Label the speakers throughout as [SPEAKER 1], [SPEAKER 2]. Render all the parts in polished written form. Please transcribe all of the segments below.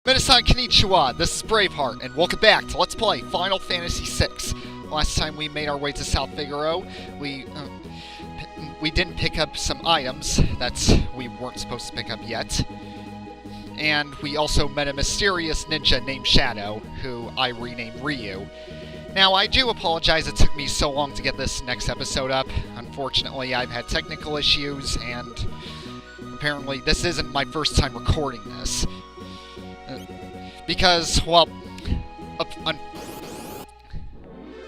[SPEAKER 1] Minasan konnichiwa, this is Braveheart, and welcome back to Let's Play Final Fantasy VI. Last time we made our way to South Figaro, we didn't pick up some items that we weren't supposed to pick up yet. And we also met a mysterious ninja named Shadow, who I renamed Ryu. Now, I do apologize it took me so long to get this next episode up. Unfortunately, I've had technical issues, and apparently this isn't my first time recording this. Because, well...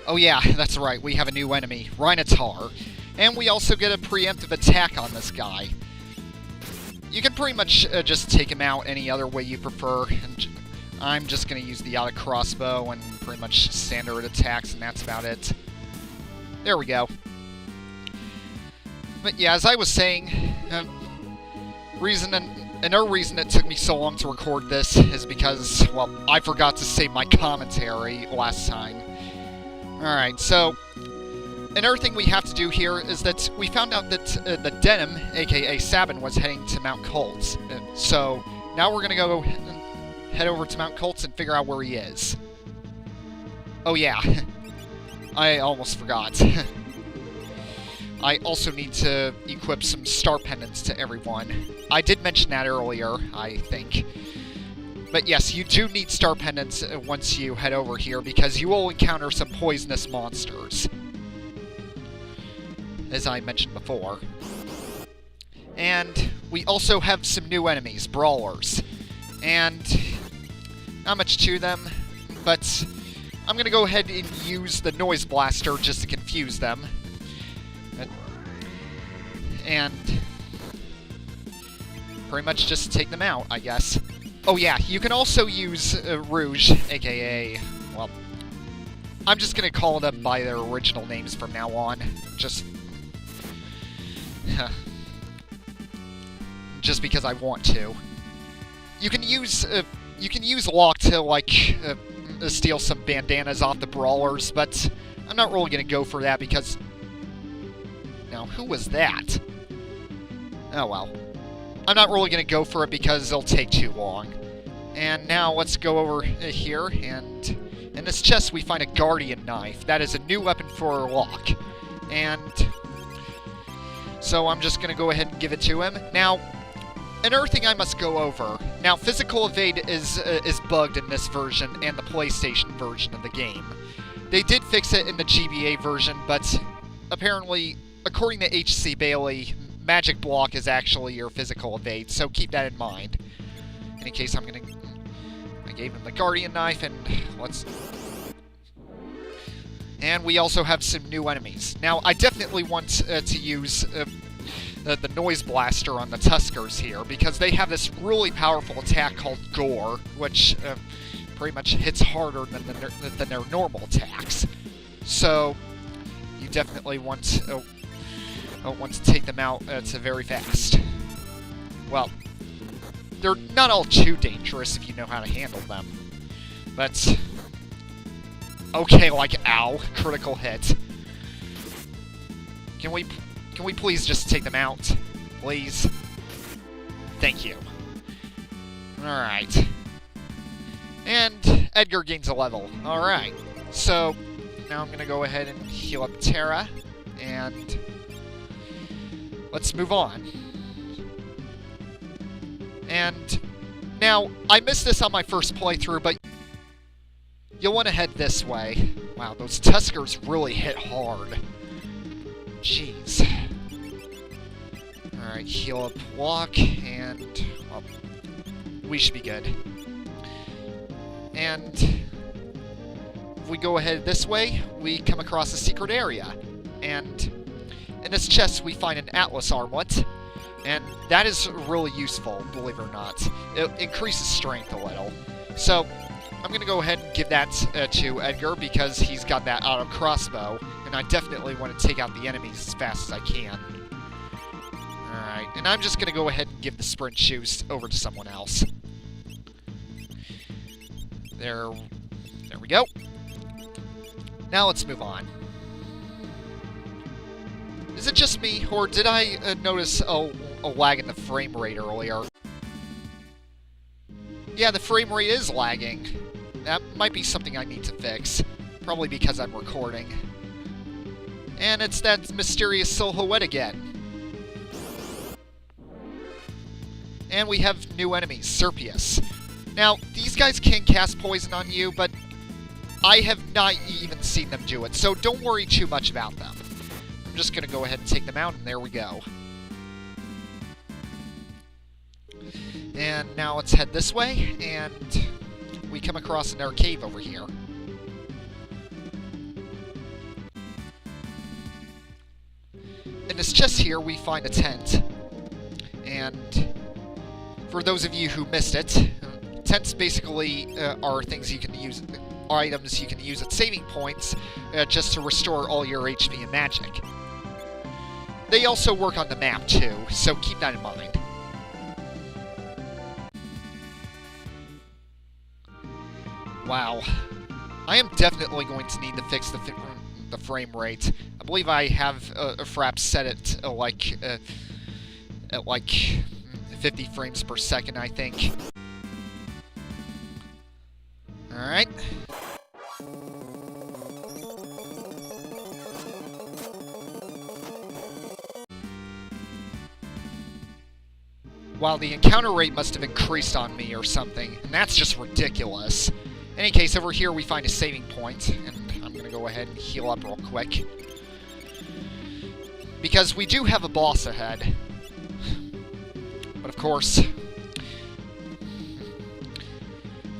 [SPEAKER 1] oh yeah, that's right, we have a new enemy, Reunitar. And we also get a preemptive attack on this guy. You can pretty much just take him out any other way you prefer. And I'm just going to use the auto crossbow and pretty much standard attacks, and that's about it. There we go. But yeah, as I was saying, another reason it took me so long to record this is because, well, I forgot to save my commentary last time. Alright, so another thing we have to do here is that we found out that the Denim, aka Sabin, was heading to Mt Koltz. So now we're gonna go head over to Mt Koltz and figure out where he is. Oh yeah, I almost forgot. I also need to equip some star pendants to everyone. I did mention that earlier, I think. But yes, you do need star pendants once you head over here, because you will encounter some poisonous monsters, as I mentioned before. And we also have some new enemies, brawlers. And not much to them, but I'm going to go ahead and use the noise blaster just to confuse them. And pretty much just take them out, I guess. Oh yeah, you can also use Rouge, aka, well, I'm just gonna call them by their original names from now on. Just because I want to. You can use Locke to, like, steal some bandanas off the brawlers, but I'm not really gonna go for that because... Now, who was that? Oh well. I'm not really going to go for it because it'll take too long. And now let's go over here, and in this chest we find a Guardian Knife. That is a new weapon for Locke. And so I'm just going to go ahead and give it to him. Now, another thing I must go over. Now, physical evade is bugged in this version and the PlayStation version of the game. They did fix it in the GBA version, but apparently, according to H.C. Bailey, Magic Block is actually your physical evade, so keep that in mind. In any case, I gave him the Guardian Knife, and let's... And we also have some new enemies. Now, I definitely want to use the Noise Blaster on the Tuskers here, because they have this really powerful attack called Gore, which pretty much hits harder than their normal attacks. So, you definitely want to take them out very fast. Well, they're not all too dangerous if you know how to handle them. But, okay, like, ow, critical hit. Can we please just take them out? Please? Thank you. Alright. And Edgar gains a level. Alright. So, now I'm gonna go ahead and heal up Terra, and let's move on. And now, I missed this on my first playthrough, but you'll want to head this way. Wow, those Tuskers really hit hard. Jeez. Alright, heal up Locke, and, well, we should be good. And if we go ahead this way, we come across a secret area. And in this chest, we find an Atlas armlet, and that is really useful, believe it or not. It increases strength a little. So, I'm going to go ahead and give that to Edgar, because he's got that auto crossbow, and I definitely want to take out the enemies as fast as I can. Alright, and I'm just going to go ahead and give the sprint shoes over to someone else. There we go. Now let's move on. Is it just me, or did I notice a lag in the frame rate earlier? Yeah, the frame rate is lagging. That might be something I need to fix. Probably because I'm recording. And it's that mysterious silhouette again. And we have new enemies, Serpius. Now, these guys can cast poison on you, but I have not even seen them do it, so don't worry too much about them. I'm just going to go ahead and take them out, and there we go. And now let's head this way, and we come across another cave over here. In this chest here, we find a tent. And for those of you who missed it, tents basically are things you can use, items you can use at saving points just to restore all your HP and magic. They also work on the map too, so keep that in mind. Wow. I am definitely going to need to fix the frame rate. I believe I have perhaps set it at like 50 frames per second, I think. Alright. Wow, the encounter rate must have increased on me or something, and that's just ridiculous. In any case, over here we find a saving point, and I'm going to go ahead and heal up real quick. Because we do have a boss ahead. But of course,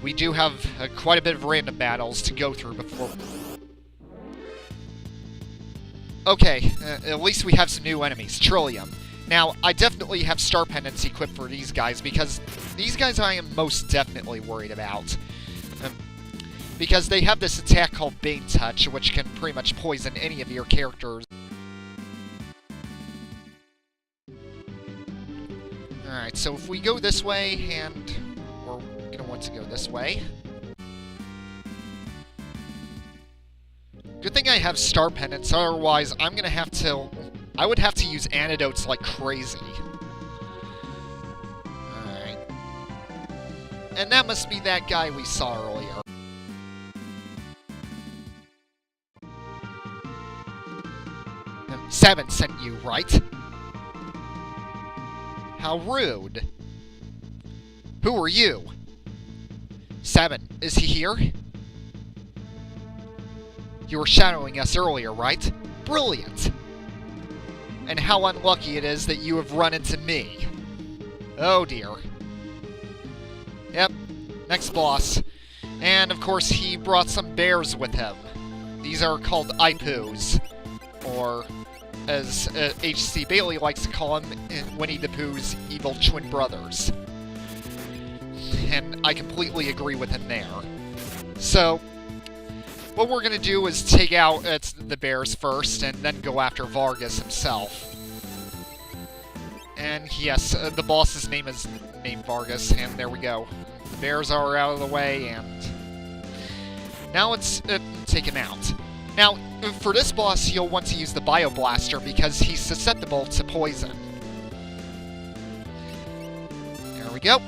[SPEAKER 1] we do have quite a bit of random battles to go through before... Okay, at least we have some new enemies, Trillium. Now, I definitely have star pendants equipped for these guys, because these guys I am most definitely worried about. Because they have this attack called Bane Touch, which can pretty much poison any of your characters. Alright, so if we go this way, and we're going to want to go this way. Good thing I have star pendants, otherwise I'm going to have to... I would have to use antidotes like crazy. Alright. And that must be that guy we saw earlier. Sabin sent you, right? How rude. Who are you? Sabin, is he here? You were shadowing us earlier, right? Brilliant! And how unlucky it is that you have run into me. Oh dear. Yep, next boss. And of course he brought some bears with him. These are called Ipoos, or as H.C. Bailey likes to call them, Winnie the Pooh's evil twin brothers. And I completely agree with him there. So, what we're going to do is take out the bears first, and then go after Vargas himself. And yes, the boss's name is named Vargas, and there we go. The bears are out of the way, and now let's take him out. Now, for this boss, you'll want to use the Bio Blaster because he's susceptible to poison. There we go.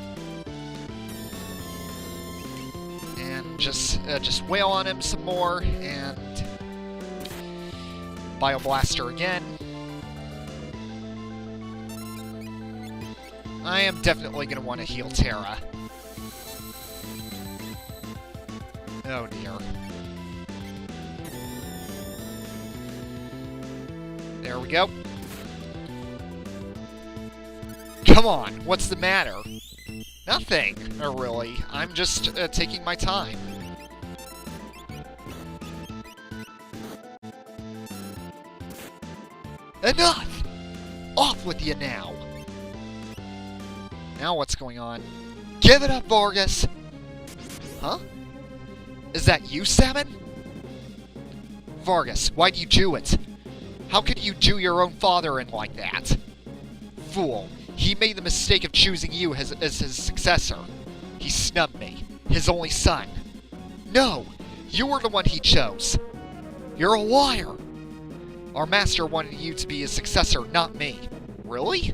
[SPEAKER 1] And just wail on him some more, and Bio Blaster again. I am definitely going to want to heal Terra. Oh dear. There we go. Come on, what's the matter? Nothing, really. I'm just taking my time. Enough! Off with you now! Now what's going on? Give it up, Vargas! Huh? Is that you, Sabin? Vargas, why'd you do it? How could you do your own father in like that? Fool. He made the mistake of choosing you as his successor. He snubbed me, his only son. No! You were the one he chose. You're a liar! Our master wanted you to be his successor, not me. Really?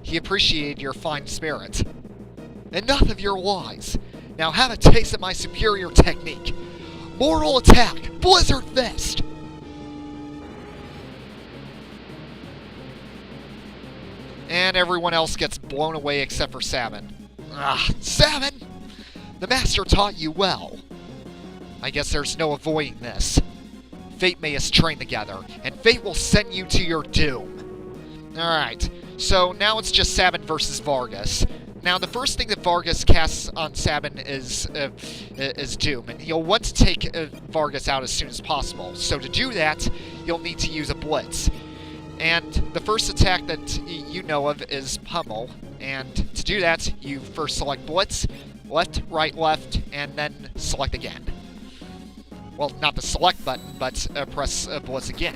[SPEAKER 1] He appreciated your fine spirit. Enough of your lies. Now have a taste of my superior technique. Mortal attack, Blizzard Fist! And everyone else gets blown away except for Sabin. Ah, Sabin! The Master taught you well. I guess there's no avoiding this. Fate made us train together, and Fate will send you to your doom. Alright, so now it's just Sabin versus Vargas. Now, the first thing that Vargas casts on Sabin is Doom, and you'll want to take Vargas out as soon as possible. So to do that, you'll need to use a Blitz. And the first attack that you know of is Pummel, and to do that, you first select Blitz, left, left, and then select again. Well, not the select button, but press Blitz again.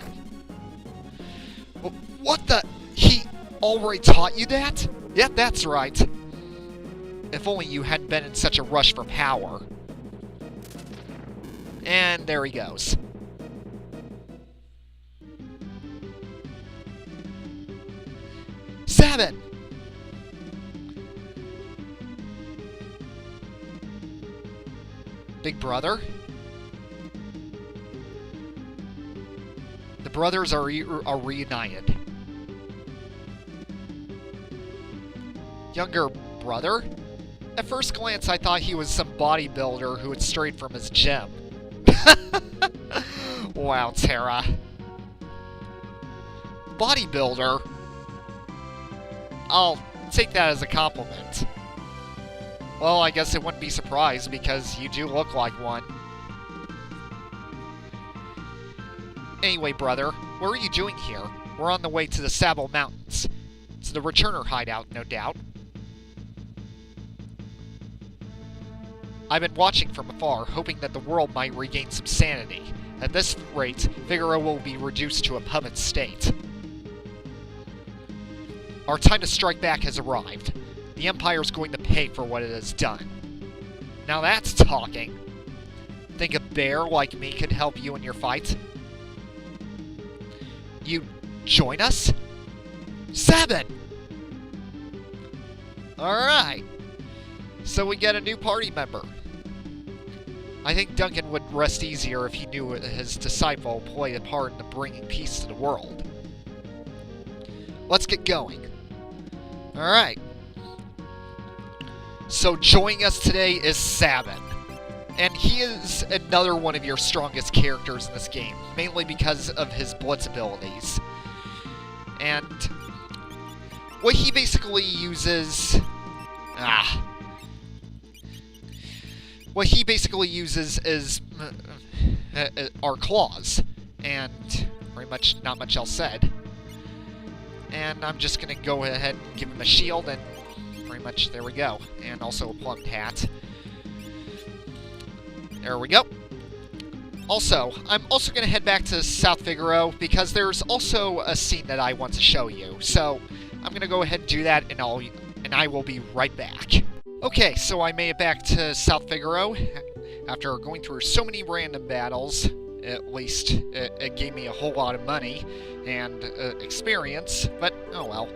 [SPEAKER 1] What the? He already taught you that? Yep, that's right. If only you hadn't been in such a rush for power. And there he goes. Sabin! Big brother? The brothers are reunited. Younger brother? At first glance, I thought he was some bodybuilder who had strayed from his gym. Wow, Tara. Bodybuilder? I'll take that as a compliment. Well, I guess I wouldn't be surprised, because you do look like one. Anyway, brother, what are you doing here? We're on the way to the Sabin Mountains. It's the returner hideout, no doubt. I've been watching from afar, hoping that the world might regain some sanity. At this rate, Figaro will be reduced to a puppet state. Our time to strike back has arrived. The Empire's going to pay for what it has done. Now that's talking. Think a bear like me could help you in your fight? You join us? Sabin! Alright. So we get a new party member. I think Duncan would rest easier if he knew his disciple played a part in bringing peace to the world. Let's get going. Alright. So joining us today is Sabin. And he is another one of your strongest characters in this game, mainly because of his Blitz abilities. And what he basically uses... What he basically uses is our claws, and pretty much not much else said. And I'm just gonna go ahead and give him a shield, and pretty much there we go. And also a plumed hat. There we go. Also, I'm also gonna head back to South Figaro because there's also a scene that I want to show you. So I'm gonna go ahead and do that, and I will be right back. Okay, so I made it back to South Figaro after going through so many random battles. At least it gave me a whole lot of money and experience, but oh well.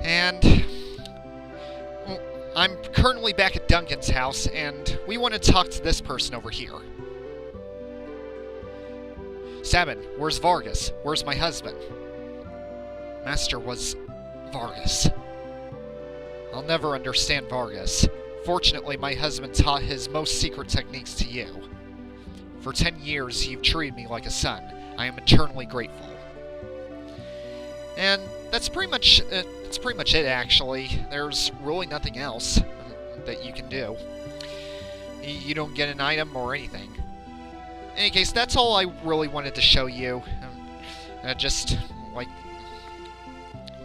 [SPEAKER 1] And I'm currently back at Duncan's house, and we want to talk to this person over here. Sabin, where's Vargas? Where's my husband? Master was Vargas. I'll never understand Vargas. Fortunately, my husband taught his most secret techniques to you. For 10 years, you've treated me like a son. I am eternally grateful. And that's pretty much it, actually. There's really nothing else that you can do. You don't get an item or anything. In any case, that's all I really wanted to show you. Just, like...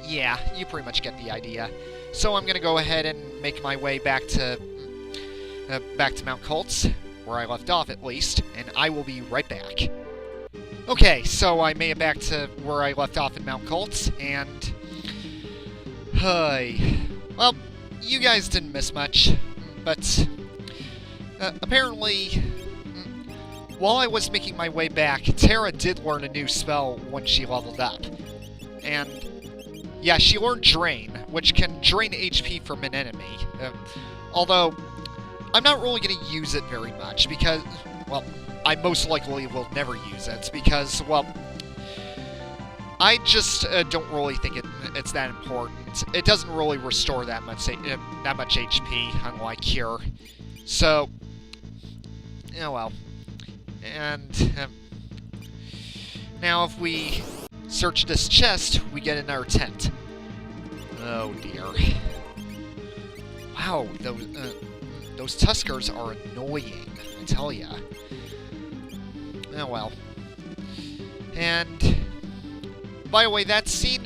[SPEAKER 1] yeah, you pretty much get the idea. So I'm gonna go ahead and make my way back to Mt Koltz, where I left off at least, and I will be right back. Okay, so I made it back to where I left off in Mt Koltz, and... well, you guys didn't miss much, but... apparently... while I was making my way back, Tara did learn a new spell when she leveled up. And... yeah, she learned Drain, which can drain HP from an enemy. Although, I'm not really going to use it very much because, well, I most likely will never use it because, well, I just don't really think it's that important. It doesn't really restore that much HP, unlike Cure. So, oh well. And now if we search this chest, we get another tent. Oh dear. Wow, those Tuskers are annoying, I tell ya. Oh well. And, by the way, that scene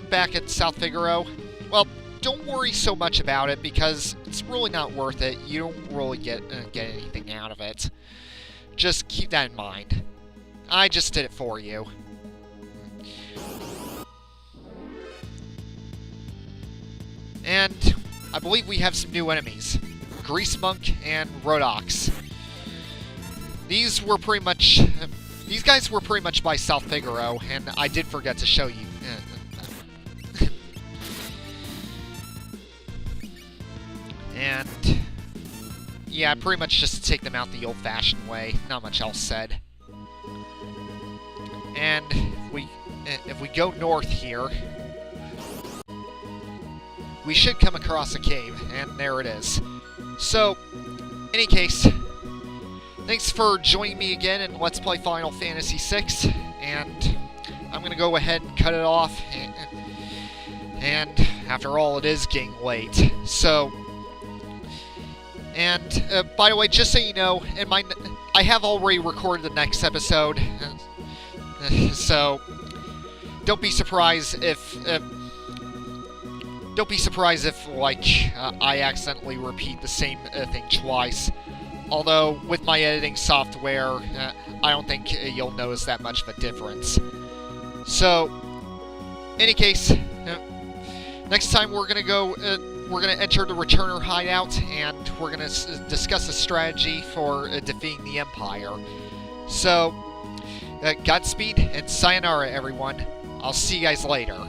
[SPEAKER 1] back at South Figaro, well, don't worry so much about it because it's really not worth it. You don't really get anything out of it. Just keep that in mind. I just did it for you. And I believe we have some new enemies. Grease Monk and Rodox. These guys were pretty much by South Figaro, and I did forget to show you. And yeah, pretty much just to take them out the old-fashioned way. Not much else said. And if we go north here, we should come across a cave, and there it is. So, any case, thanks for joining me again in Let's Play Final Fantasy VI, and I'm going to go ahead and cut it off, and after all, it is getting late. So, and by the way, just so you know, I have already recorded the next episode, so don't be surprised if like, I accidentally repeat the same thing twice. Although, with my editing software, I don't think you'll notice that much of a difference. So, any case, next time we're gonna enter the Returner hideout, and we're gonna discuss a strategy for defeating the Empire. So, Godspeed and sayonara, everyone. I'll see you guys later.